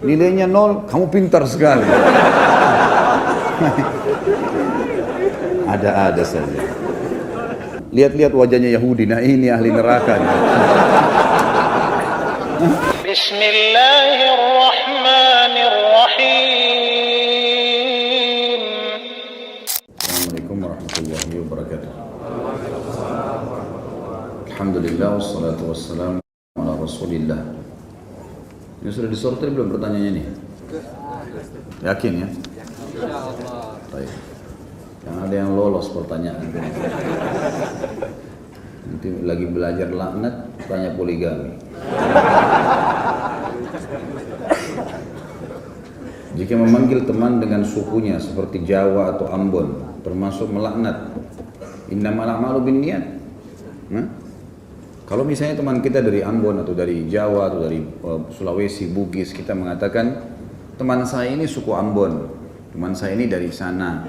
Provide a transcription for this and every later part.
Nilainya 0, kamu pintar sekali. Ada-ada saja. Lihat-lihat wajahnya Yahudi, nah ini ahli neraka. Bismillahirrahmanirrahim. Assalamualaikum warahmatullahi wabarakatuh. Alhamdulillah, wassalatu wassalamu ala rasulillah. Ini sudah disortir belum pertanyaannya nih? Yakin ya? Baik. Yang ada yang lolos pertanyaan. Nanti lagi belajar laknat, tanya poligami. Jika memanggil teman dengan sukunya seperti Jawa atau Ambon, termasuk melaknat. Innamal a'malu binniyat. Kalau misalnya teman kita dari Ambon atau dari Jawa atau dari Sulawesi, Bugis, kita mengatakan teman saya ini suku Ambon, teman saya ini dari sana.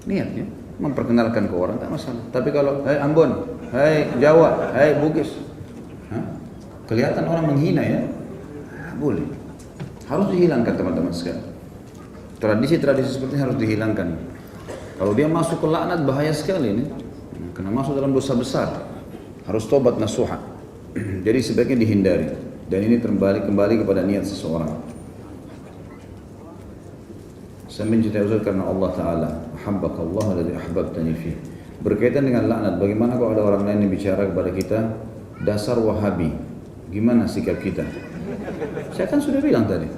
Niatnya memperkenalkan ke orang tak masalah. Tapi kalau hai Ambon, hai Jawa, hai Bugis, kelihatan orang menghina ya, boleh. Harus dihilangkan teman-teman sekalian. Tradisi-tradisi seperti ini harus dihilangkan. Kalau dia masuk ke laknat bahaya sekali ini, karena masuk dalam dosa besar. Harus tobat nasuha. Jadi sebaiknya dihindari. Dan ini kembali kepada niat seseorang. Saya mencintai Ustaz karena Allah Ta'ala. Ahabbakallah alladhi ahbabtani fi. Berkaitan dengan laknat, bagaimana kalau ada orang lain yang bicara kepada kita dasar Wahabi? Gimana sikap kita? Saya kan sudah bilang tadi.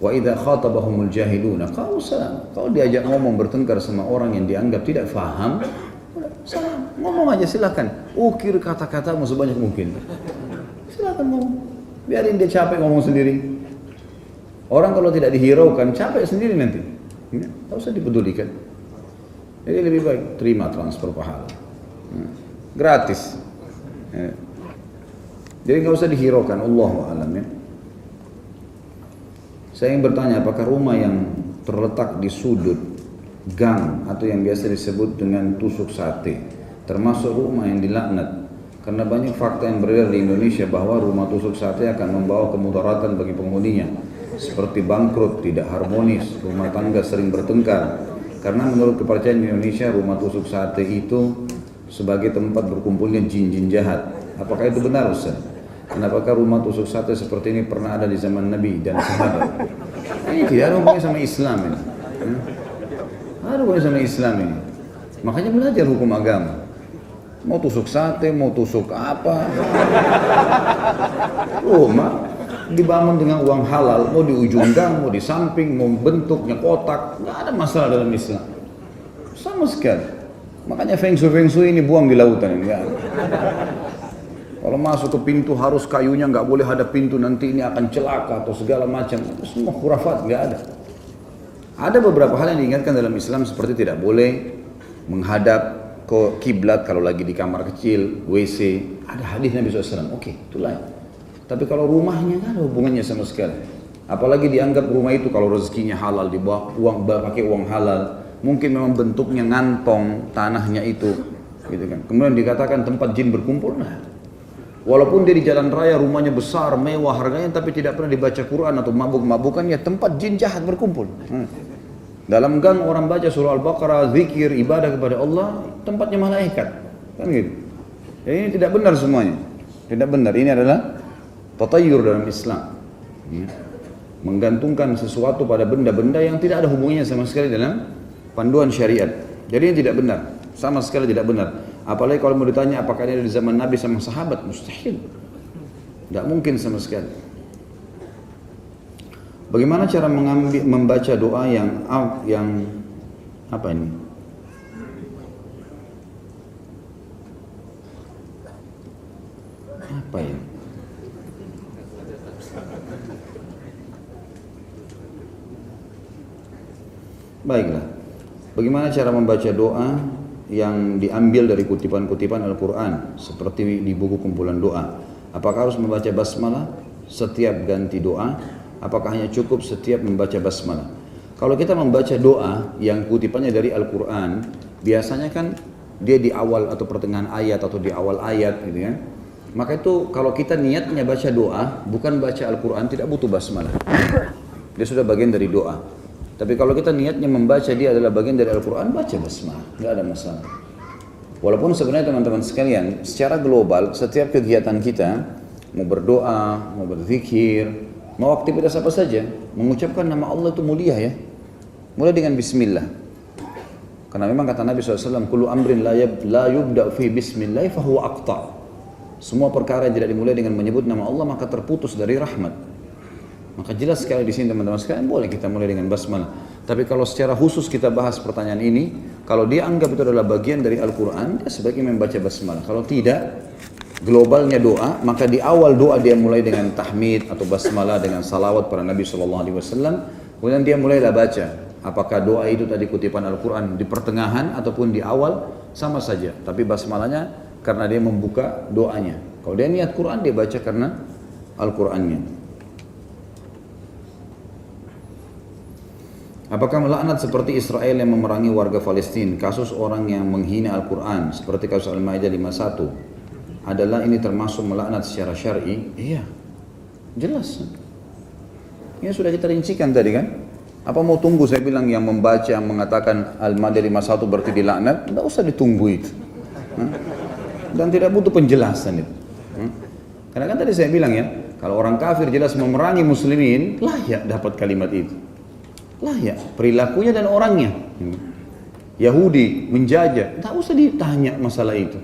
Wa idza khatabahumul jahiluna qalu salam. Kalau diajak ngomong bertengkar sama orang yang dianggap tidak faham, salam, ngomong aja silakan. Ukir kata-katamu sebanyak mungkin. Silakan ngomong. Biarin dia capek ngomong sendiri. Orang kalau tidak dihiraukan capek sendiri nanti. Tak usah dipedulikan. Jadi lebih baik terima transfer pahala. Gratis. Jadi nggak usah dihiraukan. Allahu a'lam ya. Saya ingin bertanya, apakah rumah yang terletak di sudut gang atau yang biasa disebut dengan tusuk sate termasuk rumah yang dilaknat? Karena banyak fakta yang beredar di Indonesia bahwa rumah tusuk sate akan membawa kemudaratan bagi penghuninya, seperti bangkrut, tidak harmonis, rumah tangga sering bertengkar. Karena menurut kepercayaan di Indonesia, rumah tusuk sate itu sebagai tempat berkumpulnya jin-jin jahat. Apakah itu benar, Ustaz? Dan apakah rumah tusuk sate seperti ini pernah ada di zaman Nabi dan sahabat? Ini tidak ada hubungannya sama Islam ini. Ada hubungannya sama Islam ini. Makanya belajar hukum agama. Mau tusuk sate, mau tusuk apa? Rumah dibangun dengan uang halal, mau di ujung gang, mau di samping, mau bentuknya kotak, nggak ada masalah dalam Islam. Sama sekali. Makanya feng shui ini buang di lautan, enggak ada. Kalau masuk ke pintu harus kayunya, nggak boleh ada pintu, nanti ini akan celaka atau segala macam. Itu semua khurafat, nggak ada. Ada beberapa hal yang diingatkan dalam Islam seperti tidak boleh menghadap ke kiblat kalau lagi di kamar kecil, WC. Ada hadis Nabi SAW. Oke, itu lain. Tapi kalau rumahnya nggak ada hubungannya sama sekali. Apalagi dianggap rumah itu kalau rezekinya halal, dibawa uang, pakai uang halal. Mungkin memang bentuknya ngantong tanahnya itu, gitu kan. Kemudian dikatakan tempat jin berkumpul. Nah, walaupun dia di jalan raya, rumahnya besar, mewah harganya, tapi tidak pernah dibaca Quran atau mabuk-mabukan, ya tempat jin jahat berkumpul. Dalam gang orang baca surah Al-Baqarah, zikir, ibadah kepada Allah, tempatnya malaikat. Kan gitu. Jadi ini tidak benar semuanya. Tidak benar. Ini adalah tatayur dalam Islam. Menggantungkan sesuatu pada benda-benda yang tidak ada hubungannya sama sekali dalam panduan syariat. Jadi ini tidak benar. Sama sekali tidak benar. Apalagi kalau mau ditanya apakah ini ada di zaman Nabi sama sahabat, mustahil. Tidak mungkin sama sekali. Bagaimana cara membaca doa yang apa ini? Apa ya? Baiklah. Bagaimana cara membaca doa yang diambil dari kutipan-kutipan Al-Quran seperti di buku kumpulan doa? Apakah harus membaca basmalah setiap ganti doa? Apakah hanya cukup setiap membaca basmalah? Kalau kita membaca doa yang kutipannya dari Al-Quran, biasanya kan dia di awal atau pertengahan ayat atau di awal ayat gitu kan. Maka itu kalau kita niatnya baca doa, bukan baca Al-Quran, tidak butuh basmalah. Dia sudah bagian dari doa. Tapi kalau kita niatnya membaca dia adalah bagian dari Al-Quran, baca basmalah, nggak ada masalah. Walaupun sebenarnya teman-teman sekalian, secara global, setiap kegiatan kita, mau berdoa, mau berzikir, mau aktivitas apa saja, mengucapkan nama Allah itu mulia ya. Mulai dengan bismillah. Karena memang kata Nabi SAW, kullu amrin la yubda' fi bismillah fahuwa aqta'. Semua perkara yang tidak dimulai dengan menyebut nama Allah maka terputus dari rahmat. Maka jelas sekali di sini teman-teman sekalian boleh kita mulai dengan basmalah. Tapi kalau secara khusus kita bahas pertanyaan ini, kalau dia anggap itu adalah bagian dari Al-Quran, dia sebaiknya membaca basmalah. Kalau tidak, globalnya doa, maka di awal doa dia mulai dengan tahmid atau basmalah dengan salawat pada Nabi SAW. Kemudian dia mulailah baca. Apakah doa itu tadi kutipan Al-Quran di pertengahan ataupun di awal, sama saja. Tapi basmalahnya karena dia membuka doanya. Kalau dia niat Quran, dia baca karena Al-Qurannya. Apakah melaknat seperti Israel yang memerangi warga Palestina, kasus orang yang menghina Al-Quran, seperti kasus Al-Ma'idah 51, adalah ini termasuk melaknat secara syar'i? Iya, jelas. Ini sudah kita rincikan tadi kan? Apa mau tunggu saya bilang yang membaca, yang mengatakan Al-Ma'idah 51 berarti dilaknat? Tidak usah ditunggu itu. Dan tidak butuh penjelasan itu. Karena kan tadi saya bilang ya, kalau orang kafir jelas memerangi muslimin, layak dapat kalimat itu. Layak, perilakunya dan orangnya. Yahudi menjajah, tak usah ditanya masalah itu.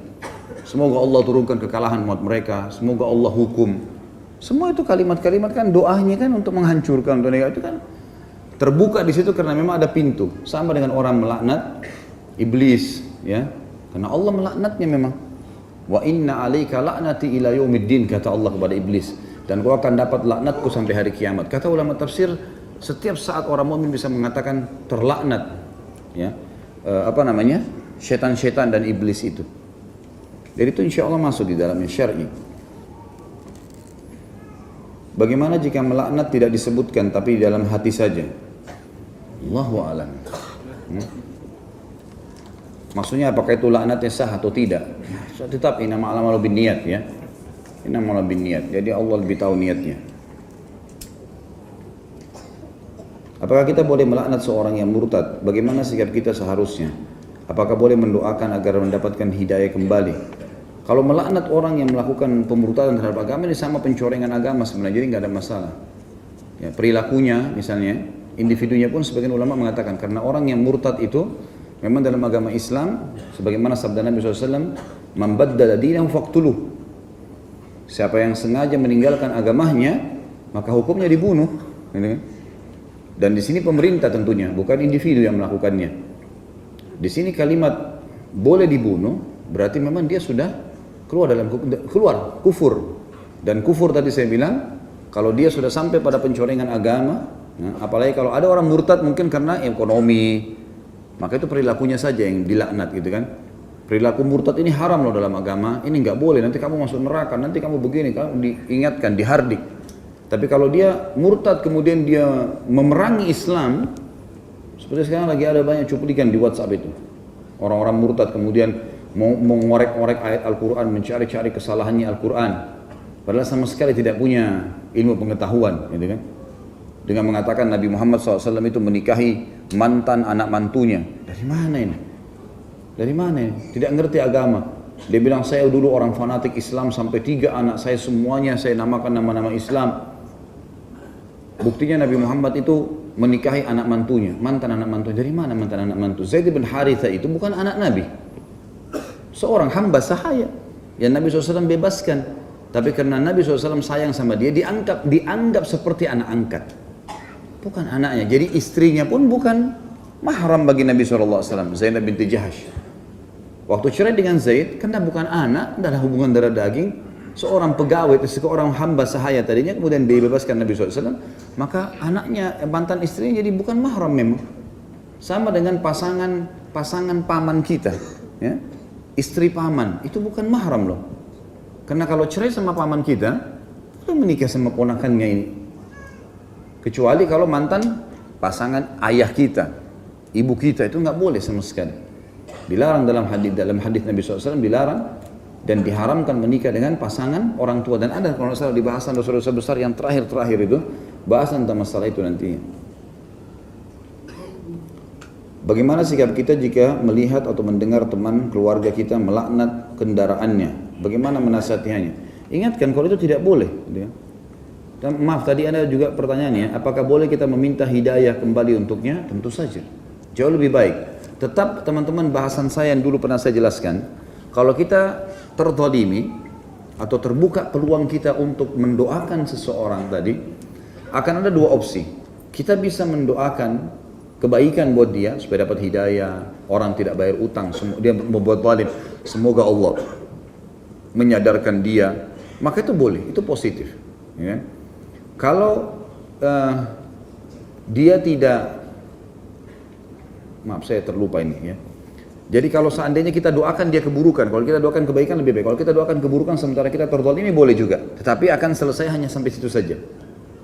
Semoga Allah turunkan kekalahan umat mereka, semoga Allah hukum. Semua itu kalimat-kalimat kan doanya kan untuk menghancurkan dunia itu kan terbuka di situ karena memang ada pintu. Sama dengan orang melaknat iblis, ya. Karena Allah melaknatnya memang. Wa inna 'alaika la'nati ila yaumiddin, kata Allah kepada iblis, dan kau akan dapat laknatku sampai hari kiamat. Kata ulama tafsir, setiap saat orang mukmin bisa mengatakan terlaknat, ya. Syaitan-syaitan dan iblis itu. Jadi itu insya Allah masuk di dalamnya syar'i. Bagaimana jika melaknat tidak disebutkan tapi di dalam hati saja? Allahu a'lam. Maksudnya apakah itu laknatnya sah atau tidak? Tetap innamal a'malu binniyat ya. Innamal a'malu binniyat. Jadi Allah lebih tahu niatnya. Apakah kita boleh melaknat seorang yang murtad? Bagaimana sikap kita seharusnya? Apakah boleh mendoakan agar mendapatkan hidayah kembali? Kalau melaknat orang yang melakukan pemurtadan terhadap agama ini sama pencorengan agama sebenarnya, jadi nggak ada masalah. Ya, perilakunya misalnya, individunya pun sebagian ulama mengatakan karena orang yang murtad itu memang dalam agama Islam, sebagaimana sabda Nabi SAW, "Man baddala dinahu faqtuluh." Siapa yang sengaja meninggalkan agamanya, maka hukumnya dibunuh. Dan di sini pemerintah tentunya, bukan individu yang melakukannya. Di sini kalimat boleh dibunuh, berarti memang dia sudah keluar kufur. Dan kufur tadi saya bilang, kalau dia sudah sampai pada pencorengan agama, apalagi kalau ada orang murtad mungkin karena ekonomi, maka itu perilakunya saja yang dilaknat gitu kan. Perilaku murtad ini haram loh dalam agama, ini nggak boleh, nanti kamu masuk neraka, nanti kamu begini, kamu diingatkan, dihardik. Tapi kalau dia murtad kemudian dia memerangi Islam, seperti sekarang lagi ada banyak cuplikan di WhatsApp itu. Orang-orang murtad kemudian mau mengorek-orek ayat Al-Quran, mencari-cari kesalahannya Al-Quran. Padahal sama sekali tidak punya ilmu pengetahuan, gitu kan. Dengan mengatakan Nabi Muhammad SAW itu menikahi mantan anak mantunya. Dari mana ini? Dari mana ini? Tidak ngerti agama. Dia bilang saya dulu orang fanatik Islam sampai 3 anak saya semuanya saya namakan nama-nama Islam. Buktinya Nabi Muhammad itu menikahi anak mantunya, mantan anak mantunya. Dari mana mantan anak mantu? Zaid bin Harithah itu bukan anak Nabi. Seorang hamba sahaya yang Nabi SAW bebaskan. Tapi karena Nabi SAW sayang sama dia, dianggap seperti anak angkat. Bukan anaknya. Jadi istrinya pun bukan mahram bagi Nabi SAW, Zainab binti Jahash. Waktu cerai dengan Zaid, karena bukan anak, tidak ada hubungan darah daging, seorang pegawai, seorang hamba sahaya tadinya, kemudian dibebaskan Nabi SAW, maka anaknya, mantan istrinya jadi bukan mahram memang. Sama dengan pasangan paman kita, ya. Istri paman, itu bukan mahram loh. Karena kalau cerai sama paman kita, itu menikah sama ponakannya ini. Kecuali kalau mantan pasangan ayah kita, ibu kita, itu nggak boleh sama sekali. Dilarang dalam hadis Nabi SAW, dilarang dan diharamkan menikah dengan pasangan orang tua. Dan ada kalau salah di bahasan dosa-dosa besar yang terakhir itu bahasan tentang masalah itu nantinya. Bagaimana sikap kita jika melihat atau mendengar teman keluarga kita melaknat kendaraannya? Bagaimana menasihatinya? Ingatkan kalau itu tidak boleh. Gitu ya. Dan maaf tadi ada juga pertanyaannya, apakah boleh kita meminta hidayah kembali untuknya? Tentu saja. Jauh lebih baik. Tetap teman-teman bahasan saya yang dulu pernah saya jelaskan, kalau kita terzalimi atau terbuka peluang kita untuk mendoakan seseorang tadi, akan ada dua opsi. Kita bisa mendoakan kebaikan buat dia supaya dapat hidayah, orang tidak bayar utang, dia membuat zalim, semoga Allah menyadarkan dia, maka itu boleh, itu positif. Ya. Kalau dia tidak, maaf saya terlupa ini ya. Jadi kalau seandainya kita doakan dia keburukan, kalau kita doakan kebaikan lebih baik. Kalau kita doakan keburukan sementara kita terzalimi boleh juga, tetapi akan selesai hanya sampai situ saja.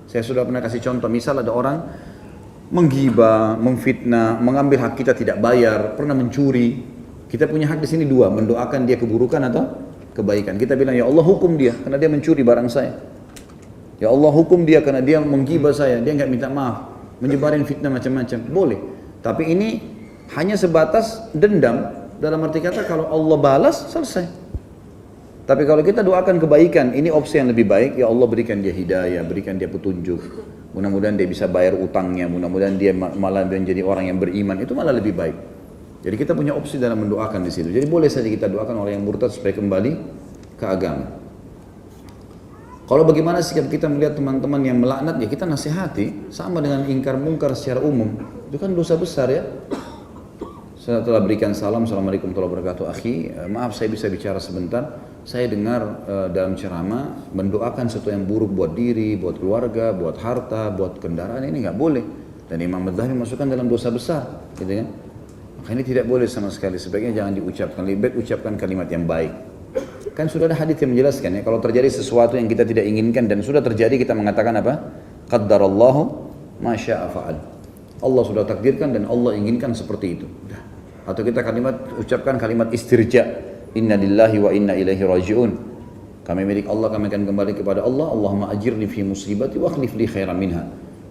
Saya sudah pernah kasih contoh, misal ada orang menggibah, memfitnah, mengambil hak kita tidak bayar, pernah mencuri. Kita punya hak di sini dua, mendoakan dia keburukan atau kebaikan. Kita bilang ya Allah hukum dia karena dia mencuri barang saya. Ya Allah hukum dia karena dia menggibah saya, dia nggak minta maaf, menyebarin fitnah macam-macam. Boleh. Tapi ini hanya sebatas dendam. Dalam arti kata kalau Allah balas selesai. Tapi kalau kita doakan kebaikan, ini opsi yang lebih baik. Ya Allah berikan dia hidayah, berikan dia petunjuk. Mudah-mudahan dia bisa bayar utangnya, mudah-mudahan dia malah menjadi orang yang beriman, itu malah lebih baik. Jadi kita punya opsi dalam mendoakan di situ. Jadi boleh saja kita doakan orang yang murtad supaya kembali ke agama. Kalau bagaimana sikap kita melihat teman-teman yang melaknat, ya kita nasihati, sama dengan ingkar mungkar secara umum. Itu kan dosa besar ya. Saya telah berikan salam, assalamualaikum warahmatullahi wabarakatuh, akhi. Maaf saya bisa bicara sebentar. Saya dengar dalam ceramah mendoakan sesuatu yang buruk buat diri, buat keluarga, buat harta, buat kendaraan, ini nggak boleh. Dan Imam Madzhabi masukkan dalam dosa besar, gitu kan? Maka ini tidak boleh sama sekali. Sebaiknya jangan diucapkan. Lebih baik ucapkan kalimat yang baik. Kan sudah ada hadits yang menjelaskan ya. Kalau terjadi sesuatu yang kita tidak inginkan dan sudah terjadi, kita mengatakan apa? Qaddarallahu ma syaa fa'al. Allah sudah takdirkan dan Allah inginkan seperti itu. Atau kita ucapkan kalimat istirja. Inna lillahi wa inna ilaihi raji'un. Kami milik Allah, kami akan kembali kepada Allah. Allahumma ajirni fi musibati wa akhlif li khairan minha.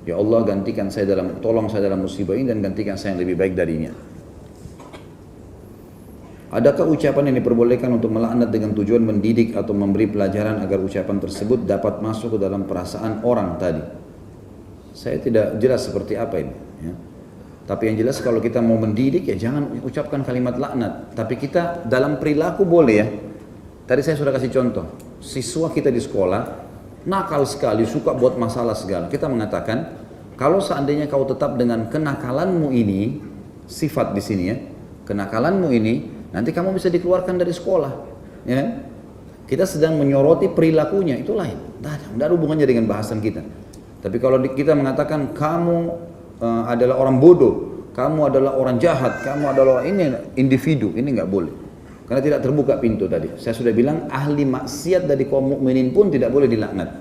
Ya Allah gantikan saya tolong saya dalam musibah ini dan gantikan saya yang lebih baik darinya. Adakah ucapan yang diperbolehkan untuk melaknat dengan tujuan mendidik atau memberi pelajaran agar ucapan tersebut dapat masuk ke dalam perasaan orang tadi? Saya tidak jelas seperti apa ini. Ya. Tapi yang jelas kalau kita mau mendidik ya jangan ucapkan kalimat laknat. Tapi kita dalam perilaku boleh ya. Tadi saya sudah kasih contoh. Siswa kita di sekolah nakal sekali, suka buat masalah segala. Kita mengatakan kalau seandainya kau tetap dengan kenakalanmu ini, sifat di sini ya, kenakalanmu ini, nanti kamu bisa dikeluarkan dari sekolah. Ya kan? Kita sedang menyoroti perilakunya, itu lain. Tidak ada hubungannya dengan bahasan kita. Tapi kalau kita mengatakan kamu adalah orang bodoh, kamu adalah orang jahat, kamu adalah ini individu, ini nggak boleh. Karena tidak terbuka pintu tadi. Saya sudah bilang ahli maksiat dari kaum mukminin pun tidak boleh dilaknat.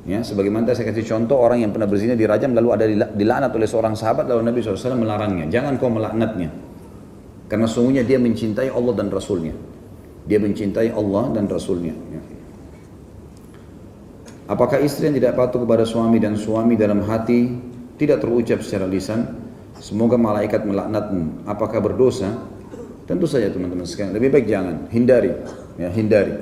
Ya, sebagaimana saya kasih contoh orang yang pernah berzina dirajam lalu ada dilaknat oleh seorang sahabat lalu Nabi SAW melarangnya. Jangan kau melaknatnya. Karena sungguhnya dia mencintai Allah dan Rasulnya. Dia mencintai Allah dan Rasulnya. Ya. Apakah istri yang tidak patuh kepada suami dan suami dalam hati tidak terucap secara lisan, semoga malaikat melaknatmu, apakah berdosa? Tentu saja teman-teman sekalian, lebih baik jangan, hindari, ya hindari.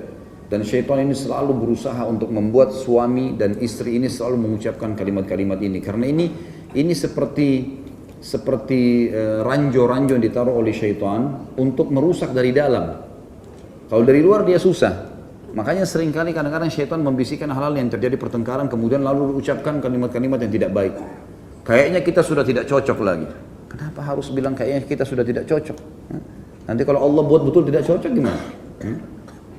Dan syaitan ini selalu berusaha untuk membuat suami dan istri ini selalu mengucapkan kalimat-kalimat ini, karena ini seperti ranjau-ranjau yang ditaruh oleh syaitan untuk merusak dari dalam. Kalau dari luar dia susah. Makanya seringkali kadang-kadang syaitan membisikkan hal-hal yang terjadi pertengkaran kemudian lalu ucapkan kalimat-kalimat yang tidak baik. Kayaknya kita sudah tidak cocok lagi. Kenapa harus bilang kayaknya kita sudah tidak cocok? Nanti kalau Allah buat betul tidak cocok gimana?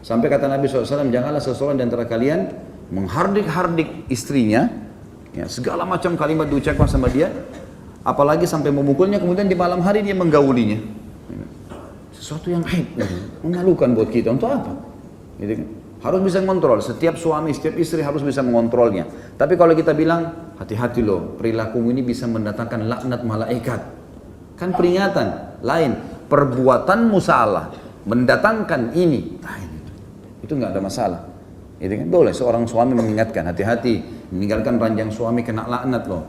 Sampai kata Nabi SAW, janganlah seseorang di antara kalian menghardik-hardik istrinya, ya, segala macam kalimat diucapkan sama dia, apalagi sampai memukulnya, kemudian di malam hari dia menggaulinya. Sesuatu yang aib, memalukan buat kita. Untuk apa? Gitu kan? Harus bisa mengontrol, setiap suami, setiap istri harus bisa mengontrolnya. Tapi kalau kita bilang, hati-hati loh, perilakumu ini bisa mendatangkan laknat malaikat. Kan peringatan, lain. Perbuatanmu salah, mendatangkan ini, lain. itu nggak ada masalah. Itu kan boleh seorang suami mengingatkan, hati-hati, meninggalkan ranjang suami kena laknat loh.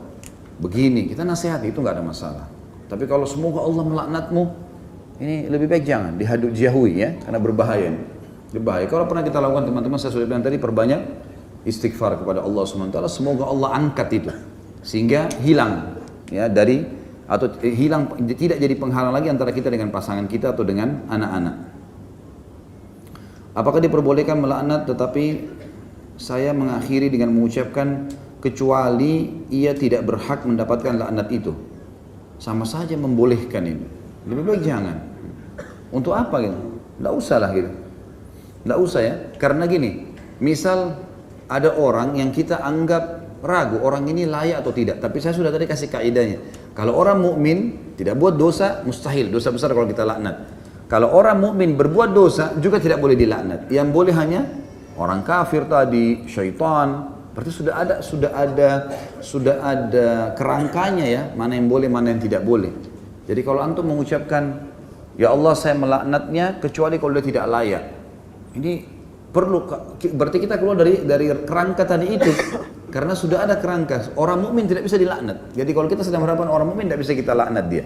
Begini, kita nasihati, itu nggak ada masalah. Tapi kalau semoga Allah melaknatmu, ini lebih baik jangan, dijauhi ya, karena berbahaya ini. Berbahaya. Kalau pernah kita lakukan teman-teman, saya sudah bilang tadi, perbanyak istighfar kepada Allah SWT, semoga Allah angkat itu. Sehingga hilang, ya, hilang, tidak jadi penghalang lagi antara kita dengan pasangan kita atau dengan anak-anak. Apakah diperbolehkan melaknat tetapi saya mengakhiri dengan mengucapkan kecuali ia tidak berhak mendapatkan laknat itu? Sama saja membolehkan ini. Lebih baik jangan. Untuk apa gitu? Nggak usah lah gitu. Nggak usah ya. Karena gini, misal ada orang yang kita anggap ragu orang ini layak atau tidak, tapi saya sudah tadi kasih kaidahnya. Kalau orang mukmin tidak buat dosa, mustahil dosa besar kalau kita laknat. Kalau orang mukmin berbuat dosa juga tidak boleh dilaknat. Yang boleh hanya orang kafir tadi, syaitan. Berarti sudah ada kerangkanya ya, mana yang boleh, mana yang tidak boleh. Jadi kalau antum mengucapkan, ya Allah saya melaknatnya kecuali kalau dia tidak layak. Ini perlu, berarti kita keluar dari kerangka tadi itu. Karena sudah ada kerangka, orang mukmin tidak bisa dilaknat. Jadi kalau kita sedang berhadapan orang mukmin tidak bisa kita laknat dia.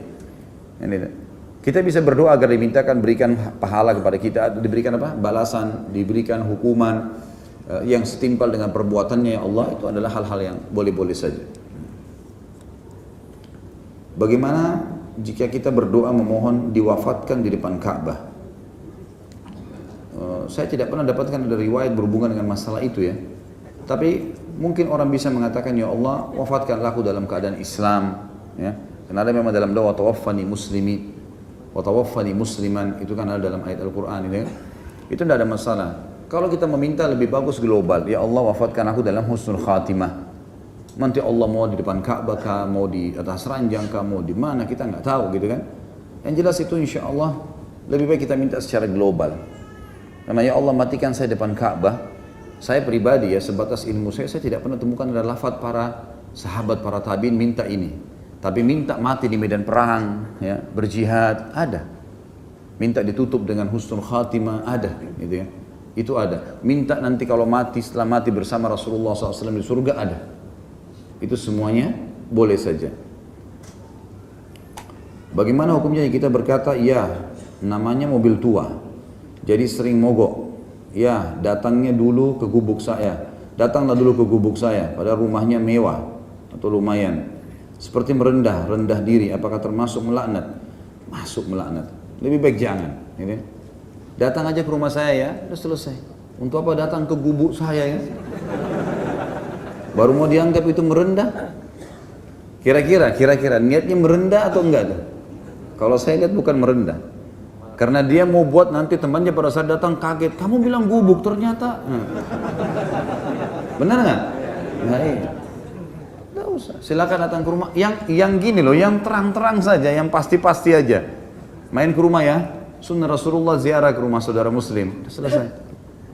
Kita bisa berdoa agar dimintakan berikan pahala kepada kita, diberikan apa? Balasan, diberikan hukuman yang setimpal dengan perbuatannya ya Allah, itu adalah hal-hal yang boleh-boleh saja. Bagaimana jika kita berdoa memohon diwafatkan di depan Ka'bah? Saya tidak pernah dapatkan ada riwayat berhubungan dengan masalah itu ya. Tapi mungkin orang bisa mengatakan, ya Allah wafatkanlah aku dalam keadaan Islam ya. Karena ada memang dalam doa tawaffani muslimi wa tawaffani musliman, itu kan ada dalam ayat Al-Qur'an ini. Itu tidak ada masalah. Kalau kita meminta lebih bagus global, ya Allah wafatkan aku dalam husnul khatimah. Nanti Allah mau di depan Ka'bah kah, mau di atas ranjang kah, mau di mana, kita nggak tahu gitu kan. Yang jelas itu insya Allah lebih baik kita minta secara global. Karena ya Allah matikan saya depan Ka'bah. Saya pribadi ya, sebatas ilmu saya tidak pernah temukan ada lafaz para sahabat, para tabi'in minta ini. Tapi minta mati di medan perang, ya, berjihad, ada. Minta ditutup dengan husnul khatimah, ada, gitu ya. Itu ada. Minta nanti kalau mati, setelah mati bersama Rasulullah SAW di surga, ada. Itu semuanya boleh saja. Bagaimana hukumnya kita berkata, ya, namanya mobil tua, jadi sering mogok. Ya, datangnya dulu ke gubuk saya. Datanglah dulu ke gubuk saya, padahal rumahnya mewah atau lumayan. Seperti rendah diri, apakah termasuk melaknat? Masuk melaknat. Lebih baik jangan. Gitu. Datang aja ke rumah saya ya, sudah selesai. Untuk apa datang ke gubuk saya ya? Baru mau dianggap itu merendah? Kira-kira niatnya merendah atau enggak tuh? Kalau saya lihat bukan merendah. Karena dia mau buat nanti temannya pada saat datang kaget, kamu bilang gubuk ternyata. Benar nggak? Nah, iya. Nggak usah. Silakan datang ke rumah. Yang gini loh, yang terang-terang saja, yang pasti-pasti aja. Main ke rumah ya. Sunnah Rasulullah ziarah ke rumah saudara Muslim. Selesai.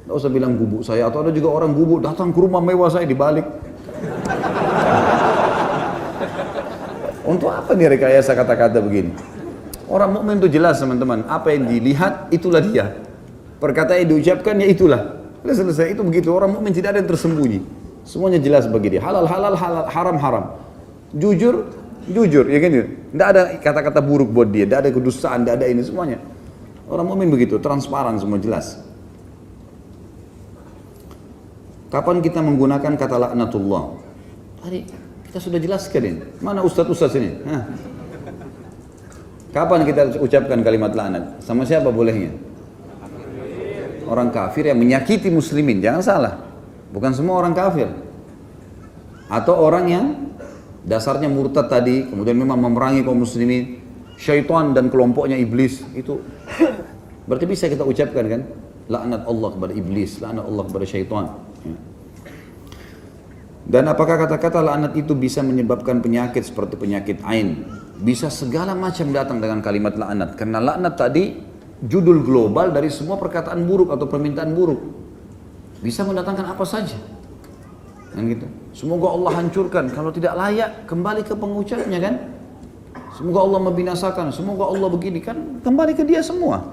Nggak usah bilang gubuk saya. Atau ada juga orang gubuk datang ke rumah mewah saya dibalik. Untuk apa nih rekayasa kata-kata begini? Orang mukmin itu jelas teman-teman, apa yang dilihat itulah dia. Perkataan yang diucapkan ya itulah. Sudah selesai, itu begitu. Orang mukmin tidak ada yang tersembunyi. Semuanya jelas bagi dia. Halal halal, haram haram. Jujur, ya kan? Tidak ada kata-kata buruk buat dia, tidak ada kedustaan, tidak ada ini semuanya. Orang mukmin begitu, transparan semua jelas. Kapan kita menggunakan kata laknatullah? Tadi kita sudah jelaskan ini. Mana ustaz-ustaz ini? Kapan kita ucapkan kalimat laknat? Sama siapa bolehnya? Orang kafir yang menyakiti muslimin, jangan salah. Bukan semua orang kafir. Atau orang yang dasarnya murtad tadi, kemudian memang memerangi kaum muslimin, syaitan dan kelompoknya iblis, itu berarti bisa kita ucapkan kan? Laknat Allah kepada iblis, laknat Allah kepada syaitan. Dan apakah kata-kata laknat itu bisa menyebabkan penyakit seperti penyakit ain? Bisa segala macam datang dengan kalimat laknat. Karena laknat tadi judul global dari semua perkataan buruk atau permintaan buruk. Bisa mendatangkan apa saja. Kan gitu. Semoga Allah hancurkan. Kalau tidak layak, kembali ke pengucapnya kan. Semoga Allah membinasakan. Semoga Allah begini kan. Kembali ke dia semua.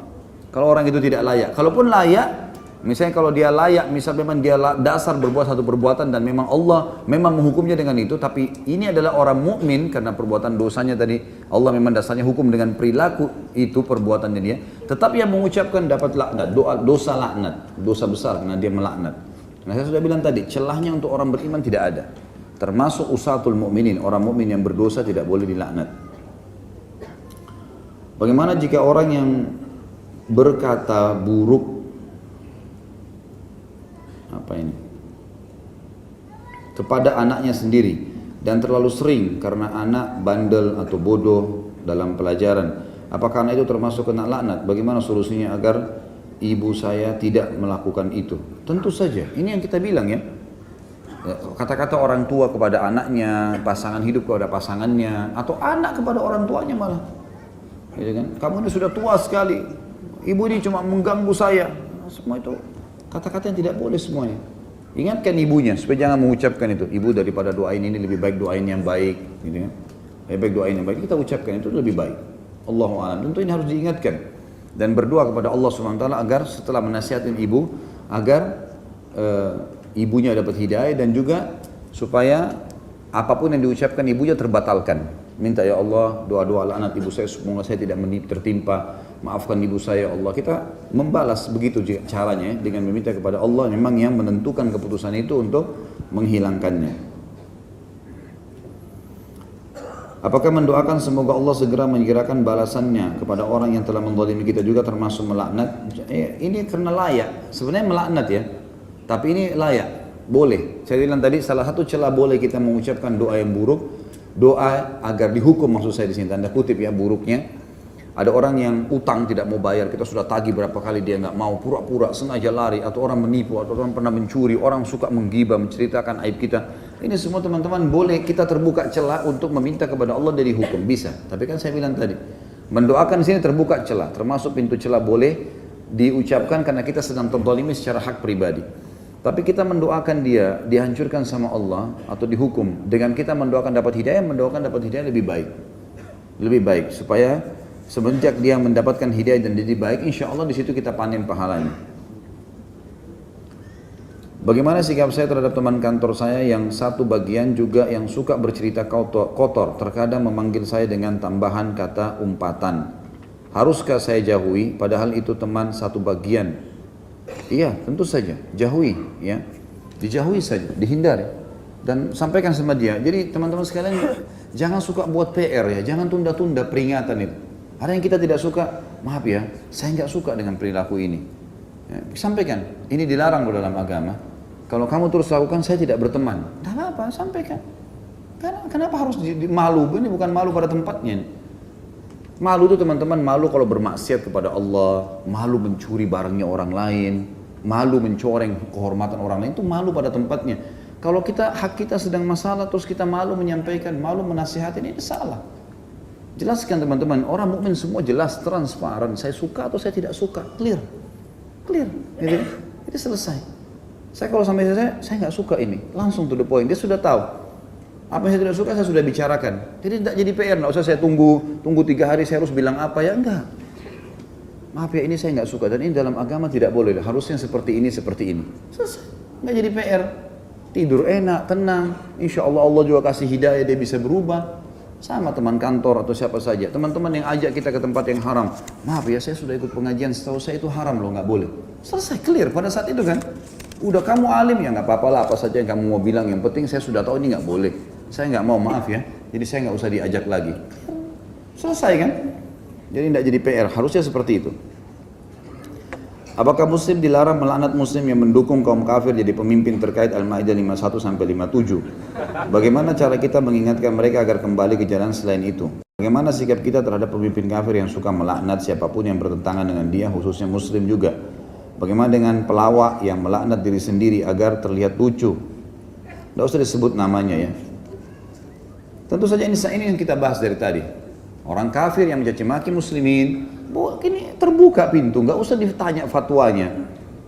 Kalau orang itu tidak layak. Kalaupun layak, Misalnya kalau dia layak, misal memang dia dasar berbuat satu perbuatan dan memang Allah memang menghukumnya dengan itu, tapi ini adalah orang mukmin karena perbuatan dosanya tadi Allah memang dasarnya hukum dengan perilaku itu perbuatannya dia, tetap yang mengucapkan dapat laknat, dosa laknat, dosa besar karena dia melaknat. Nah saya sudah bilang tadi, celahnya untuk orang beriman tidak ada. Termasuk usatul mukminin, orang mukmin yang berdosa tidak boleh dilaknat. Bagaimana jika orang yang berkata buruk kepada anaknya sendiri dan terlalu sering karena anak bandel atau bodoh dalam pelajaran, apakah anak itu termasuk kena laknat? Bagaimana solusinya agar ibu saya tidak melakukan itu? Tentu saja, ini yang kita bilang ya, kata-kata orang tua kepada anaknya, pasangan hidup kepada pasangannya, atau anak kepada orang tuanya malah, gitu kan? Kamu ini sudah tua sekali, ibu ini cuma mengganggu saya. Semua itu kata-kata yang tidak boleh semuanya. Ingatkan ibunya supaya jangan mengucapkan itu. Ibu daripada doain ini lebih baik doain yang baik, gitu kan? Lebih baik doain yang baik. Kita ucapkan itu lebih baik. Allahu a'lam. Tentu ini harus diingatkan dan berdoa kepada Allah SWT agar setelah menasihatin ibu agar ibunya dapat hidayah dan juga supaya apapun yang diucapkan ibunya terbatalkan. Minta ya Allah doa-doa laknat ibu saya semoga saya tidak tertimpa, maafkan ibu saya Allah. Kita membalas begitu caranya dengan meminta kepada Allah memang yang menentukan keputusan itu untuk menghilangkannya. Apakah mendoakan semoga Allah segera menyegerakan balasannya kepada orang yang telah menzalimi kita juga termasuk melaknat? Ini karena layak, sebenarnya melaknat ya, tapi ini layak, boleh. Saya bilang tadi salah satu celah boleh kita mengucapkan doa yang buruk, doa agar dihukum, maksud saya di sini tanda kutip ya buruknya. Ada orang yang utang tidak mau bayar, kita sudah tagih berapa kali dia nggak mau, pura-pura sengaja lari, atau orang menipu, atau orang pernah mencuri, orang suka menggibah, menceritakan aib kita. Ini semua teman-teman boleh kita terbuka celah untuk meminta kepada Allah dari hukum, bisa. Tapi kan saya bilang tadi, mendoakan di sini terbuka celah, termasuk pintu celah boleh diucapkan karena kita sedang terzalimi secara hak pribadi. Tapi kita mendoakan dia dihancurkan sama Allah atau dihukum dengan kita mendoakan dapat hidayah, mendoakan dapat hidayah lebih baik supaya semenjak dia mendapatkan hidayah dan jadi baik, insya Allah di situ kita panen pahalanya. Bagaimana sikap saya terhadap teman kantor saya yang satu bagian juga yang suka bercerita kotor, terkadang memanggil saya dengan tambahan kata umpatan. Haruskah saya jauhi padahal itu teman satu bagian? Iya, tentu saja, jauhi ya. Dijauhi saja, dihindari dan sampaikan sama dia. Jadi teman-teman sekalian jangan suka buat PR ya, jangan tunda-tunda peringatan itu. Ada yang kita tidak suka, maaf ya, saya nggak suka dengan perilaku ini. Ya, sampaikan, ini dilarang loh dalam agama. Kalau kamu terus lakukan, saya tidak berteman. Tidak apa-apa, sampaikan. Kenapa harus malu? Ini bukan malu pada tempatnya. Malu itu teman-teman, malu kalau bermaksiat kepada Allah, malu mencuri barangnya orang lain, malu mencoreng kehormatan orang lain, itu malu pada tempatnya. Kalau hak kita sedang masalah, terus kita malu menyampaikan, malu menasihatin, ini salah. Jelaskan teman-teman, orang mukmin semua jelas, transparan. Saya suka atau saya tidak suka, clear, gitu. Itu selesai. Saya kalau sampai saya nggak suka ini, langsung to the point. Dia sudah tahu apa yang saya tidak suka, saya sudah bicarakan. Jadi tidak jadi PR, nggak usah saya tunggu 3 hari saya harus bilang apa ya, enggak. Maaf ya, ini saya nggak suka dan ini dalam agama tidak boleh. Harusnya seperti ini. Selesai, nggak jadi PR. Tidur enak, tenang. Insya Allah Allah juga kasih hidayah, dia bisa berubah. Sama teman kantor atau siapa saja, teman-teman yang ajak kita ke tempat yang haram, maaf ya saya sudah ikut pengajian, setahu saya itu haram loh, nggak boleh. Selesai, clear pada saat itu kan. Udah kamu alim ya nggak apa-apa lah, apa saja yang kamu mau bilang, yang penting saya sudah tahu ini nggak boleh. Saya nggak mau, maaf ya, jadi saya nggak usah diajak lagi. Selesai kan? Jadi tidak jadi PR, harusnya seperti itu. Apakah muslim dilarang melaknat muslim yang mendukung kaum kafir jadi pemimpin terkait Al-Maidah 51-57? Bagaimana cara kita mengingatkan mereka agar kembali ke jalan selain itu? Bagaimana sikap kita terhadap pemimpin kafir yang suka melaknat siapapun yang bertentangan dengan dia, khususnya muslim juga? Bagaimana dengan pelawak yang melaknat diri sendiri agar terlihat lucu? Tidak usah disebut namanya ya. Tentu saja ini yang kita bahas dari tadi. Orang kafir yang mencaci maki muslimin, ini terbuka pintu, nggak usah ditanya fatwanya.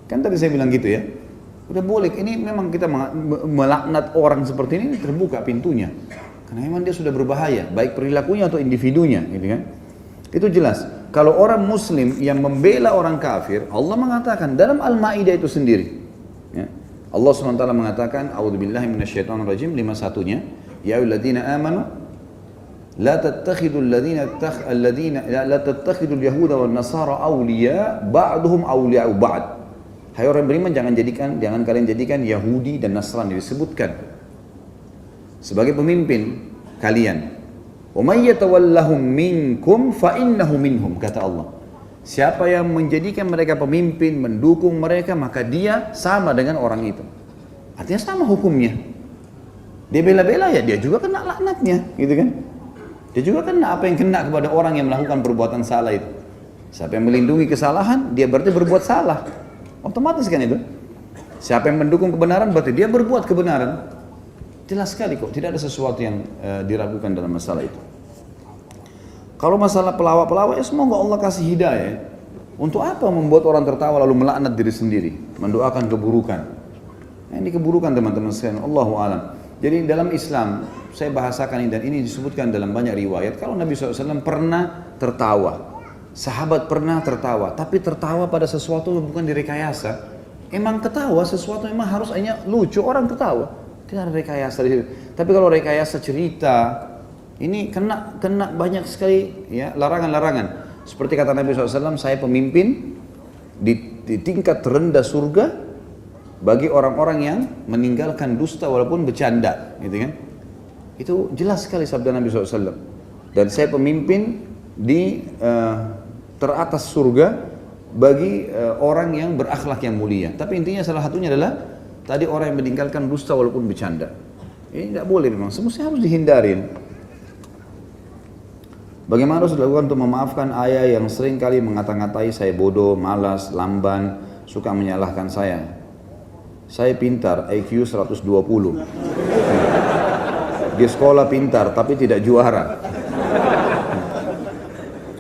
Kan tadi saya bilang gitu ya. Udah boleh, ini memang kita melaknat orang seperti ini terbuka pintunya. Karena memang dia sudah berbahaya, baik perilakunya atau individunya, gitu kan. Itu jelas. kalau orang muslim yang membela orang kafir, Allah mengatakan dalam Al-Maidah itu sendiri. Ya. Allah SWT mengatakan, A'udzubillahi minasyaitonirrajim, 51-nya, Ya ayyuhalladzina amanu la tattakhidul yahuda wan nasara awliya ba'duhum awliya'u ba'd. Hai orang beriman, jangan kalian jadikan Yahudi dan Nasrani disebutkan sebagai pemimpin kalian. Wa may yatawallahum minkum fa innahu minhum, kata Allah. Siapa yang menjadikan mereka pemimpin, mendukung mereka, maka dia sama dengan orang itu. Artinya sama hukumnya. Dia bela-bela ya, dia juga kena laknatnya, gitu kan? Dia juga kena apa yang kena kepada orang yang melakukan perbuatan salah itu. Siapa yang melindungi kesalahan, dia berarti berbuat salah. Otomatis kan itu. Siapa yang mendukung kebenaran, berarti dia berbuat kebenaran. Jelas sekali kok, tidak ada sesuatu yang diragukan dalam masalah itu. Kalau masalah pelawak-pelawak, ya semoga Allah kasih hidayah. Untuk apa membuat orang tertawa lalu melaknat diri sendiri, mendoakan keburukan? Nah, ini keburukan teman-teman sekalian. Allahu a'lam. Jadi dalam Islam, saya bahasakan ini dan ini disebutkan dalam banyak riwayat. Kalau Nabi SAW pernah tertawa, sahabat pernah tertawa, tapi tertawa pada sesuatu bukan direkayasa. Emang ketawa sesuatu memang harus hanya lucu, orang ketawa. Tidak ada rekayasa di situ. Tapi kalau rekayasa cerita, ini kena banyak sekali ya larangan-larangan. Seperti kata Nabi SAW, saya pemimpin di tingkat terendah surga bagi orang-orang yang meninggalkan dusta walaupun bercanda, gitu kan? Itu jelas sekali sabda Nabi SAW. Dan saya pemimpin di teratas surga bagi orang yang berakhlak yang mulia. Tapi intinya salah satunya adalah tadi orang yang meninggalkan dusta walaupun bercanda. Ini tidak boleh memang, semestinya harus dihindarin. Bagaimana harus dilakukan untuk memaafkan ayah yang sering kali ngata-ngatai saya bodoh, malas, lamban, suka menyalahkan saya. Saya pintar, IQ 120. Di sekolah pintar, tapi tidak juara.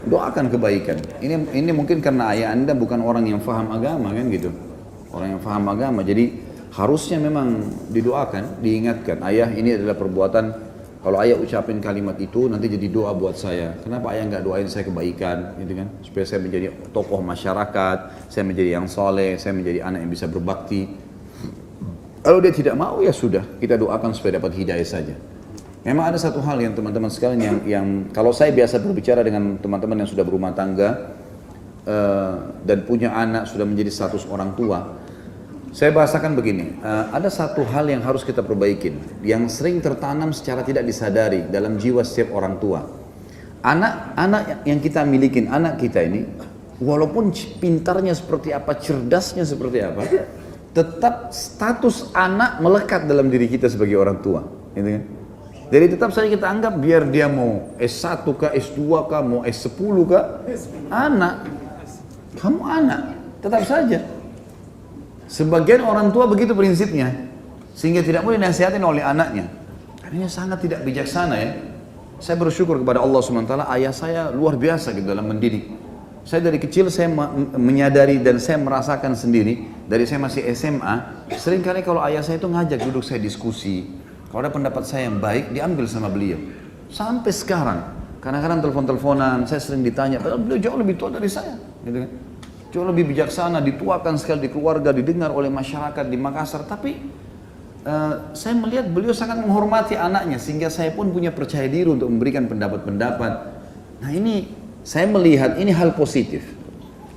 Doakan kebaikan. Ini mungkin karena ayah Anda bukan orang yang faham agama kan gitu. Orang yang faham agama, jadi harusnya memang didoakan, diingatkan. Ayah, ini adalah perbuatan. Kalau ayah ucapin kalimat itu nanti jadi doa buat saya. Kenapa ayah nggak doain saya kebaikan, gitu kan? Supaya saya menjadi tokoh masyarakat, saya menjadi yang soleh, saya menjadi anak yang bisa berbakti. Kalau dia tidak mau ya sudah, kita doakan supaya dapat hidayah saja. Memang ada satu hal yang teman-teman sekalian yang kalau saya biasa berbicara dengan teman-teman yang sudah berumah tangga dan punya anak sudah menjadi status orang tua. Saya bahasakan begini, ada satu hal yang harus kita perbaikin, yang sering tertanam secara tidak disadari dalam jiwa setiap orang tua. Anak yang kita milikin, anak kita ini, walaupun pintarnya seperti apa, cerdasnya seperti apa, tetap status anak melekat dalam diri kita sebagai orang tua. Gitu kan? Jadi tetap saja kita anggap biar dia mau S1 kah, S2 kah, mau S10 kah, anak, kamu anak, tetap saja. Sebagian orang tua begitu prinsipnya, sehingga tidak boleh dinasihatin oleh anaknya. Karena sangat tidak bijaksana ya. Saya bersyukur kepada Allah SWT, ayah saya luar biasa gitu dalam mendidik. Saya dari kecil saya menyadari dan saya merasakan sendiri, dari saya masih SMA, seringkali kalau ayah saya itu ngajak duduk saya diskusi. Kalau ada pendapat saya yang baik, diambil sama beliau. Sampai sekarang, kadang-kadang telepon-teleponan, saya sering ditanya, padahal beliau jauh lebih tua dari saya. Gitu kan? Jauh lebih bijaksana, dituakan sekali di keluarga, didengar oleh masyarakat di Makassar. Tapi saya melihat beliau sangat menghormati anaknya, sehingga saya pun punya percaya diri untuk memberikan pendapat-pendapat. Nah ini, saya melihat ini hal positif.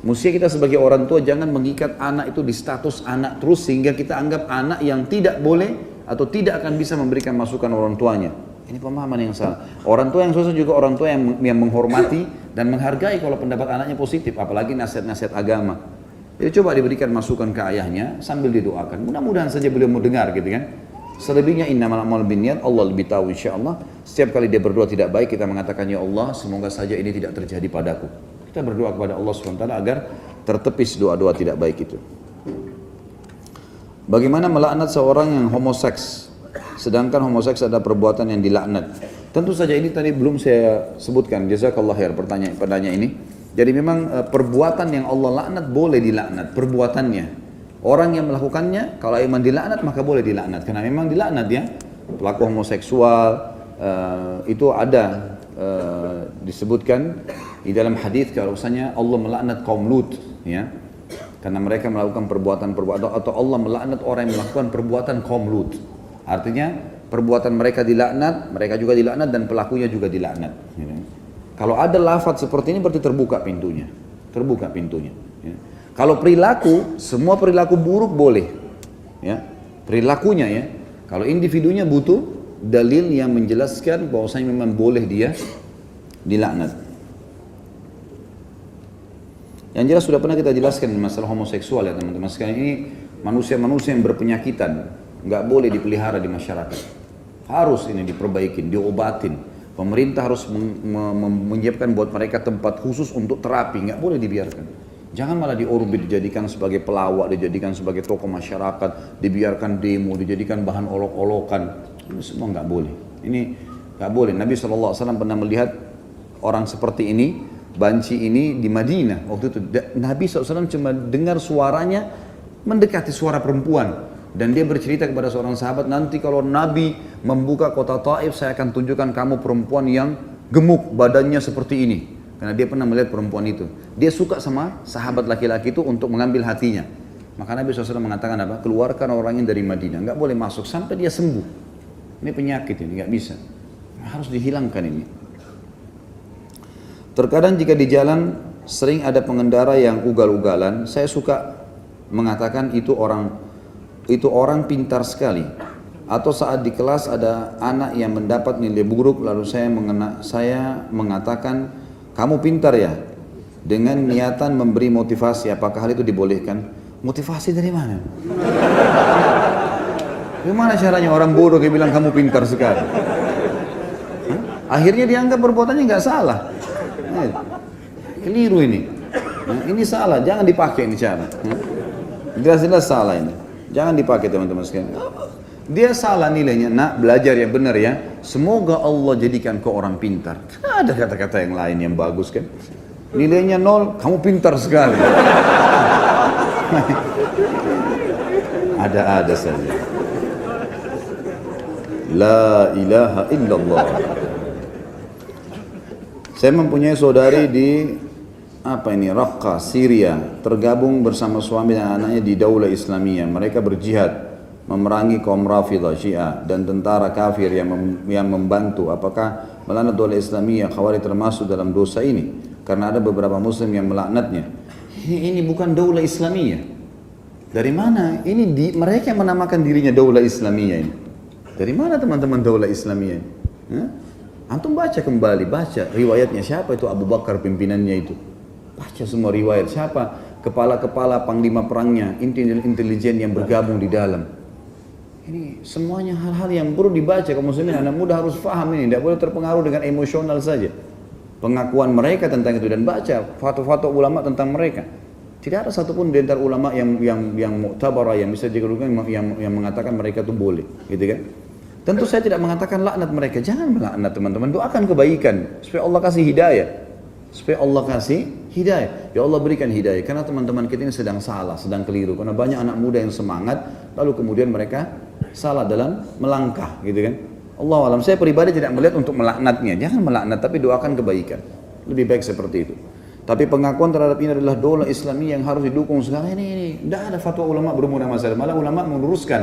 Mestinya kita sebagai orang tua jangan mengikat anak itu di status anak terus, sehingga kita anggap anak yang tidak boleh atau tidak akan bisa memberikan masukan orang tuanya. Ini pemahaman yang salah. Orang tua yang susah juga orang tua yang menghormati dan menghargai kalau pendapat anaknya positif, apalagi nasihat-nasihat agama. Jadi coba diberikan masukan ke ayahnya sambil didoakan. Mudah-mudahan saja beliau mau dengar gitu kan. Selebihnya innamal a'malu binniyat, Allah lebih tahu insyaallah. Setiap kali dia berdoa tidak baik, kita mengatakan ya Allah, semoga saja ini tidak terjadi padaku. Kita berdoa kepada Allah SWT agar tertepis doa-doa tidak baik itu. Bagaimana melaknat seorang yang homoseks? Sedangkan homoseks ada perbuatan yang dilaknat. Tentu saja ini tadi belum saya sebutkan. Jazakallah khair pertanyaan ini. Jadi memang perbuatan yang Allah laknat boleh dilaknat, perbuatannya. Orang yang melakukannya kalau memang dilaknat maka boleh dilaknat karena memang dilaknat ya. Pelaku homoseksual itu ada disebutkan di dalam hadis bahwasanya Allah melaknat kaum Lut, ya, karena mereka melakukan perbuatan-perbuatan, atau Allah melaknat orang yang melakukan perbuatan kaum Lut. Artinya perbuatan mereka dilaknat, mereka juga dilaknat, dan pelakunya juga dilaknat. Ya. Kalau ada lafaz seperti ini berarti terbuka pintunya, terbuka pintunya. Ya. Kalau perilaku, semua perilaku buruk boleh, ya, perilakunya ya. Kalau individunya butuh dalil yang menjelaskan bahwasanya memang boleh dia dilaknat. Yang jelas sudah pernah kita jelaskan masalah homoseksual ya teman-teman sekalian, ini manusia-manusia yang berpenyakitan, nggak boleh dipelihara di masyarakat. Harus ini diperbaikin, diobatin. Pemerintah harus menyiapkan buat mereka tempat khusus untuk terapi, nggak boleh dibiarkan. Jangan malah diorbit, dijadikan sebagai pelawak, dijadikan sebagai tokoh masyarakat, dibiarkan demo, dijadikan bahan olok-olokan. Ini semua nggak boleh. Ini nggak boleh. Nabi SAW pernah melihat orang seperti ini, banci ini di Madinah. Waktu itu Nabi SAW cuma dengar suaranya mendekati suara perempuan. Dan dia bercerita kepada seorang sahabat, nanti kalau Nabi membuka kota Taif, saya akan tunjukkan kamu perempuan yang gemuk, badannya seperti ini. Karena dia pernah melihat perempuan itu. Dia suka sama sahabat laki-laki itu untuk mengambil hatinya. Maka Nabi SAW mengatakan apa? Keluarkan orangnya dari Madinah, nggak boleh masuk sampai dia sembuh. Ini penyakit ini, nggak bisa. Harus dihilangkan ini. Terkadang jika di jalan sering ada pengendara yang ugal-ugalan, saya suka mengatakan itu orang pintar sekali. Atau saat di kelas ada anak yang mendapat nilai buruk, lalu saya mengatakan, kamu pintar ya? Dengan niatan memberi motivasi, apakah hal itu dibolehkan? Motivasi dari mana? Gimana caranya orang bodoh yang bilang kamu pintar sekali? Akhirnya dianggap perbuatannya nggak salah. Keliru ini. Ini salah, jangan dipakai ini cara. Jelas-jelas salah ini. Jangan dipakai teman-teman sekalian. Dia salah nilainya, nak belajar yang benar ya. Semoga Allah jadikan kau orang pintar. Ada kata-kata yang lain yang bagus kan. Nilainya 0, kamu pintar sekali. Ada-ada saja. La ilaha illallah. Saya mempunyai saudari di Raqqa, Syria, tergabung bersama suami dan anaknya di Daulah Islamiyah. Mereka berjihad memerangi kaum Rafidah Syiah dan tentara kafir yang membantu. Apakah melaknat Daulah Islamiyah Khawarij termasuk dalam dosa ini? Karena ada beberapa muslim yang melaknatnya. Ini bukan Daulah Islamiyah. Dari mana? Ini mereka yang menamakan dirinya Daulah Islamiyah ini. Dari mana teman-teman Daulah Islamiyah ini? Antum baca kembali, baca riwayatnya, siapa itu Abu Bakar pimpinannya itu. Baca semua riwayat, siapa kepala-kepala panglima perangnya, intelijen yang bergabung di dalam. Ini semuanya hal-hal yang perlu dibaca kaum muslimin. Anak muda harus paham ini, tidak boleh terpengaruh dengan emosional saja. Pengakuan mereka tentang itu, dan baca fatwa-fatwa ulama tentang mereka. Tidak ada satupun di antara ulama yang mu'tabarah, yang bisa dikeluarkan, yang mengatakan mereka itu boleh, gitu kan? Tentu saya tidak mengatakan laknat mereka, jangan melaknat teman-teman, doakan kebaikan supaya Allah kasih hidayah. Supaya Allah kasih hidayah. Ya Allah berikan hidayah, karena teman-teman kita ini sedang salah, sedang keliru. Karena banyak anak muda yang semangat, lalu kemudian mereka salah dalam melangkah, gitu kan. Allah alam, saya pribadi tidak melihat untuk melaknatnya. Jangan melaknat, tapi doakan kebaikan. Lebih baik seperti itu. Tapi pengakuan terhadap ini adalah Daulah Islamiyah yang harus didukung sekarang ini. Tidak ada fatwa ulama berhubungan dengan masalah. Malah ulama meluruskan,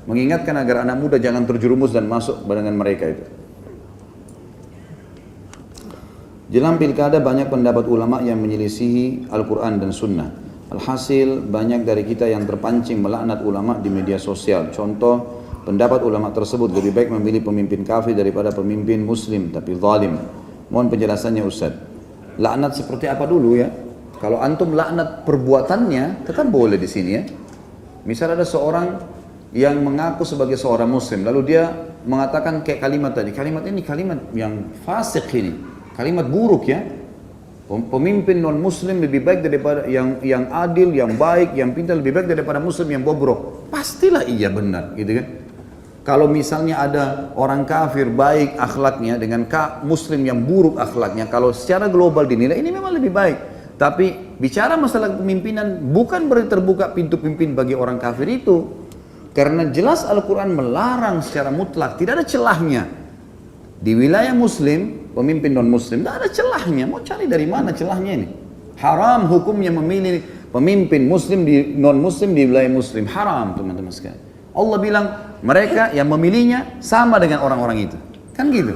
mengingatkan agar anak muda jangan terjerumus dan masuk dengan mereka itu. Jelang pilkada banyak pendapat ulama yang menyelisihi Al-Quran dan Sunnah. Alhasil banyak dari kita yang terpancing melaknat ulama di media sosial. Contoh, pendapat ulama tersebut lebih baik memilih pemimpin kafir daripada pemimpin muslim tapi zalim. Mohon penjelasannya Ustaz. Laknat seperti apa dulu ya? Kalau antum laknat perbuatannya tetap boleh di sini ya. Misal ada seorang yang mengaku sebagai seorang muslim, lalu dia mengatakan kayak kalimat tadi. Kalimat ini kalimat yang fasik ini. Kalimat buruk ya. Pemimpin non muslim lebih baik daripada yang adil, yang baik, yang pintar lebih baik daripada muslim yang bobrok. Pastilah iya benar, gitu kan? Kalau misalnya ada orang kafir baik akhlaknya dengan muslim yang buruk akhlaknya, kalau secara global dinilai ini memang lebih baik. Tapi bicara masalah kepemimpinan bukan berarti terbuka pintu pimpin bagi orang kafir itu. Karena jelas Al-Quran melarang secara mutlak, tidak ada celahnya. Di wilayah muslim pemimpin non-muslim, tidak ada celahnya. Mau cari dari mana celahnya ini? Haram hukumnya memilih pemimpin muslim di non-muslim di wilayah muslim. Haram teman-teman sekalian. Allah bilang mereka yang memilihnya sama dengan orang-orang itu. Kan gitu.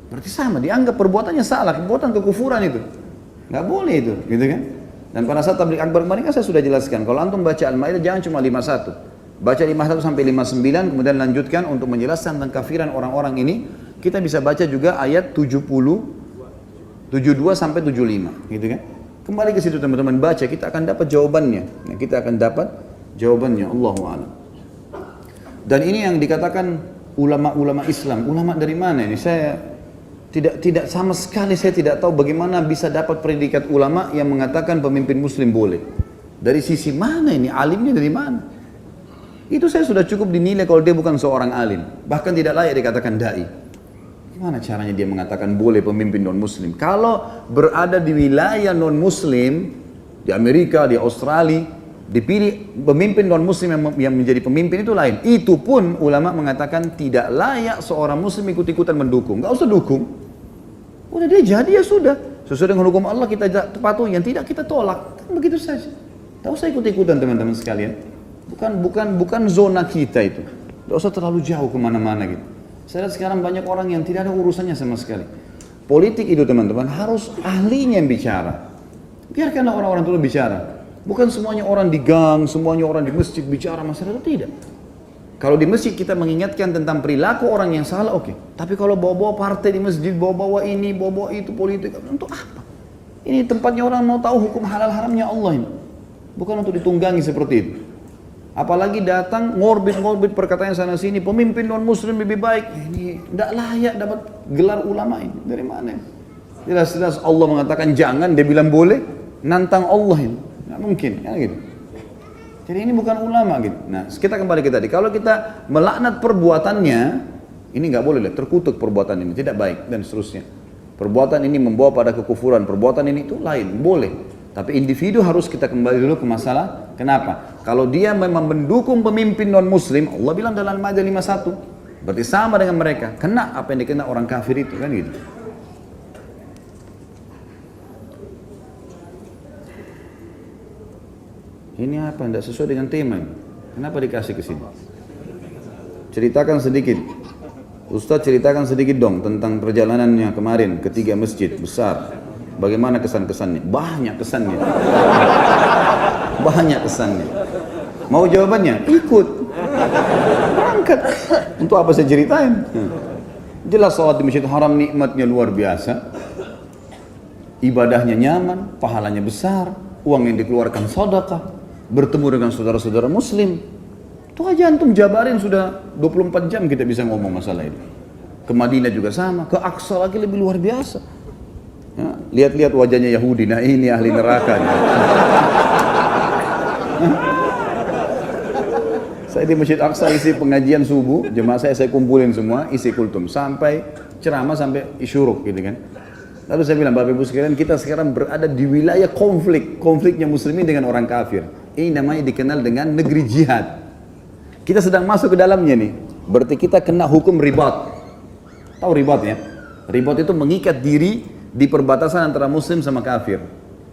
Berarti sama, dianggap perbuatannya salah, perbuatan kekufuran itu. Nggak boleh itu, gitu kan? Dan pada saat tabligh akbar kemarin kan saya sudah jelaskan, kalau antum baca Al-Maidah jangan cuma 51. Baca 51 sampai 59, kemudian lanjutkan untuk menjelaskan tentang kafiran orang-orang ini. Kita bisa baca juga ayat 70, 72 sampai 75, gitu kan? Kembali ke situ teman-teman, baca, kita akan dapat jawabannya. Nah, kita akan dapat jawabannya, Allahu a'lam. Dan ini yang dikatakan ulama-ulama Islam, ulama dari mana ini? Saya tidak sama sekali saya tidak tahu bagaimana bisa dapat predikat ulama yang mengatakan pemimpin muslim boleh. Dari sisi mana ini? Alimnya dari mana? Itu saya sudah cukup dinilai kalau dia bukan seorang alim. Bahkan tidak layak dikatakan da'i. Gimana caranya dia mengatakan boleh pemimpin non-muslim? Kalau berada di wilayah non-muslim, di Amerika, di Australia, dipilih pemimpin non-muslim yang menjadi pemimpin itu lain. Itu pun ulama mengatakan tidak layak seorang muslim ikut-ikutan mendukung. Gak usah dukung. Udah dia jadi ya sudah. Sesuai dengan hukum Allah kita patuhi, yang tidak kita tolak. Kan begitu saja. Tak usah ikut-ikutan teman-teman sekalian. Bukan zona kita itu. Tak usah terlalu jauh kemana-mana gitu. Saya lihat sekarang banyak orang yang tidak ada urusannya sama sekali. Politik itu teman-teman harus ahlinya yang bicara. Biarkanlah orang-orang itu bicara. Bukan semuanya orang di gang, semuanya orang di masjid bicara masalah itu, tidak. Kalau di masjid kita mengingatkan tentang perilaku orang yang salah, oke. Tapi kalau bawa-bawa partai di masjid, bawa-bawa ini, bawa-bawa itu, politik, untuk apa? Ini tempatnya orang mau tahu hukum halal haramnya Allah ini. Bukan untuk ditunggangi seperti itu. Apalagi datang ngorbit perkataan sana sini, pemimpin non-muslim lebih baik. Ini tidak layak dapat gelar ulama ini. Dari mana? Jelas-jelas Allah mengatakan jangan, dia bilang boleh, nantang Allah ini. Nggak mungkin, kan gitu. Jadi ini bukan ulama gitu. Nah, kita kembali ke tadi. Kalau kita melaknat perbuatannya, ini nggak boleh, terkutuk perbuatan ini, tidak baik dan seterusnya. Perbuatan ini membawa pada kekufuran, perbuatan ini itu lain, boleh. Tapi individu harus kita kembali dulu ke masalah. Kenapa? Kalau dia memang mendukung pemimpin non-muslim, Allah bilang dalam Al-Maidah 51, berarti sama dengan mereka. Kena apa yang dikena orang kafir itu, kan gitu. Ini apa? Tidak sesuai dengan tema ini. Kenapa dikasih ke sini? Ceritakan sedikit. Ustaz ceritakan sedikit dong tentang perjalanannya kemarin ke 3 masjid besar. Bagaimana kesan-kesannya? Banyak kesannya. Banyak kesannya. Mau jawabannya? Ikut. Berangkat. Untuk apa saya ceritain? Jelas sholat di Masjidil Haram nikmatnya luar biasa. Ibadahnya nyaman, pahalanya besar, uang yang dikeluarkan sedekah. Bertemu dengan saudara-saudara muslim. Itu aja antum jabarin sudah 24 jam kita bisa ngomong masalah ini. Ke Madinah juga sama, ke Aqsa lagi lebih luar biasa. Ya, lihat-lihat wajahnya Yahudi, nah ini ahli neraka. Saya di Masjid Aqsa isi pengajian subuh, jemaah saya kumpulin semua, isi kultum sampai ceramah sampai isyuruk gitu kan. Lalu saya bilang, Bapak Ibu sekalian, kita sekarang berada di wilayah konfliknya muslimin dengan orang kafir. Ini namanya dikenal dengan negeri jihad. Kita sedang masuk ke dalamnya nih. Berarti kita kena hukum ribat. Tahu ribat ya? Ribat itu mengikat diri di perbatasan antara muslim sama kafir.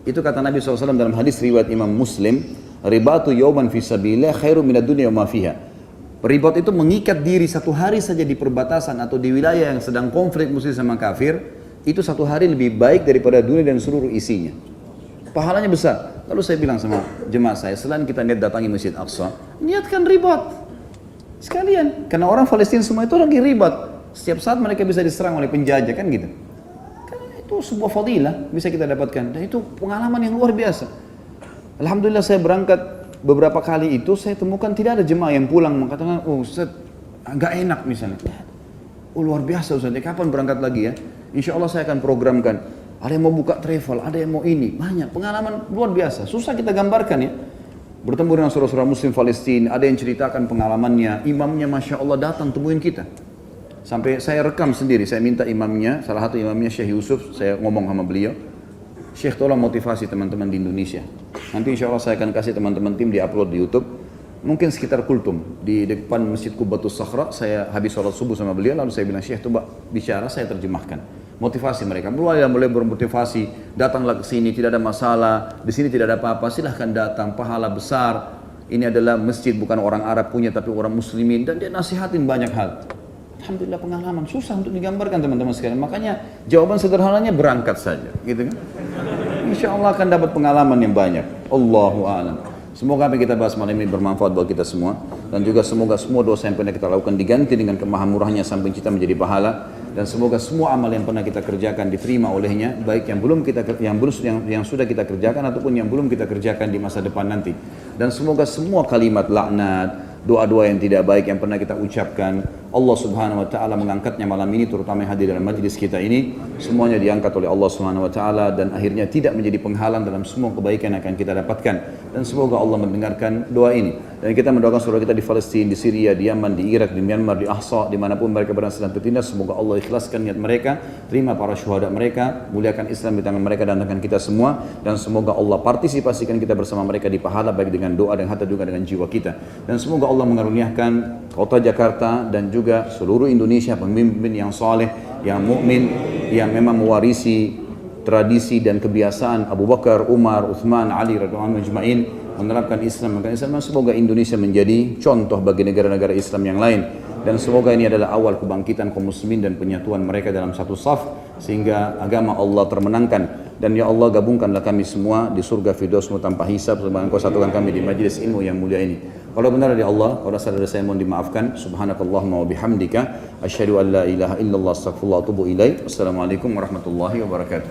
Itu kata Nabi SAW dalam hadis riwayat Imam Muslim, ribatu yawman fi sabilillah khairu minad dunya wa ma fiha. Ribat itu mengikat diri satu hari saja di perbatasan atau di wilayah yang sedang konflik muslim sama kafir. Itu satu hari lebih baik daripada dunia dan seluruh isinya. Pahalanya besar. Lalu saya bilang sama jemaah saya, selain kita niat datangi Masjid Aqsa, niatkan ribat sekalian. Karena orang Palestina semua itu lagi ribat. Setiap saat mereka bisa diserang oleh penjajah, kan gitu. Karena itu sebuah fadilah bisa kita dapatkan. Dan itu pengalaman yang luar biasa. Alhamdulillah saya berangkat beberapa kali itu, saya temukan tidak ada jemaah yang pulang mengatakan, oh Ustaz, agak enak misalnya. Oh luar biasa Ustaz, kapan berangkat lagi ya? Insya Allah saya akan programkan. Ada yang mau buka travel, ada yang mau ini. Banyak pengalaman luar biasa. Susah kita gambarkan ya. Bertemu dengan saudara-saudara muslim Palestina, ada yang ceritakan pengalamannya. Imamnya Masya Allah datang temuin kita. Sampai saya rekam sendiri, saya minta imamnya, salah satu imamnya Syekh Yusuf, saya ngomong sama beliau. Syekh tolong motivasi teman-teman di Indonesia. Nanti insya Allah saya akan kasih teman-teman tim di upload di YouTube. Mungkin sekitar Kultum, di depan Masjid Qubatus Sakhra, saya habis sholat subuh sama beliau, lalu saya bilang, Syekh coba bicara, saya terjemahkan. motivasi mereka. Mulai bermotivasi, datanglah ke sini, tidak ada masalah, di sini tidak ada apa-apa, silahkan datang, pahala besar. Ini adalah masjid bukan orang Arab punya tapi orang muslimin, dan dia nasihatin banyak hal. Alhamdulillah pengalaman, susah untuk digambarkan teman-teman sekalian. Makanya jawaban sederhananya berangkat saja, gitu kan? Insya Allah akan dapat pengalaman yang banyak. Allahu a'lam. Semoga apa yang kita bahas malam ini bermanfaat buat kita semua, dan juga semoga semua dosa yang pernah kita lakukan diganti dengan kemahamurahnya sampai kita menjadi pahala, dan semoga semua amal yang pernah kita kerjakan diterima olehnya, baik yang sudah kita kerjakan ataupun yang belum kita kerjakan di masa depan nanti. Dan semoga semua kalimat laknat, doa-doa yang tidak baik yang pernah kita ucapkan, Allah Subhanahu wa taala mengangkatnya malam ini, terutama yang hadir dalam majlis kita ini, semuanya diangkat oleh Allah Subhanahu wa taala dan akhirnya tidak menjadi penghalang dalam semua kebaikan yang akan kita dapatkan. Dan semoga Allah mendengarkan doa ini. Dan kita mendoakan saudara kita di Palestina, di Syria, di Yaman, di Irak, di Myanmar, di Ahsa, dimanapun mereka berada sedang tertindas, semoga Allah ikhlaskan niat mereka, terima para syuhada mereka, muliakan Islam di tangan mereka dan tangan kita semua, dan semoga Allah partisipasikan kita bersama mereka di pahala baik dengan doa dan hatta juga dengan jiwa kita. Dan semoga Allah mengaruniakan kota Jakarta dan juga seluruh Indonesia pemimpin yang saleh, yang mukmin, yang memang mewarisi tradisi dan kebiasaan Abu Bakar, Umar, Uthman, Ali radhiyallahu anhum ajma'in, menerapkan Islam. Semoga Indonesia menjadi contoh bagi negara-negara Islam yang lain, dan semoga ini adalah awal kebangkitan kaum muslimin dan penyatuan mereka dalam satu saf sehingga agama Allah termenangkan. Dan ya Allah, gabungkanlah kami semua di surga Firdausmu tanpa hisab, sebagaimana Engkau satukan kami di majlis ilmu yang mulia ini. Kalau benar dari Allah, kalau salah dari saya mohon dimaafkan. Subhanakallahumma wa bihamdika asyhadu an la ilaha illallah astaghfirullah wa atubu ilaik. Wassalamualaikum warahmatullahi wabarakatuh.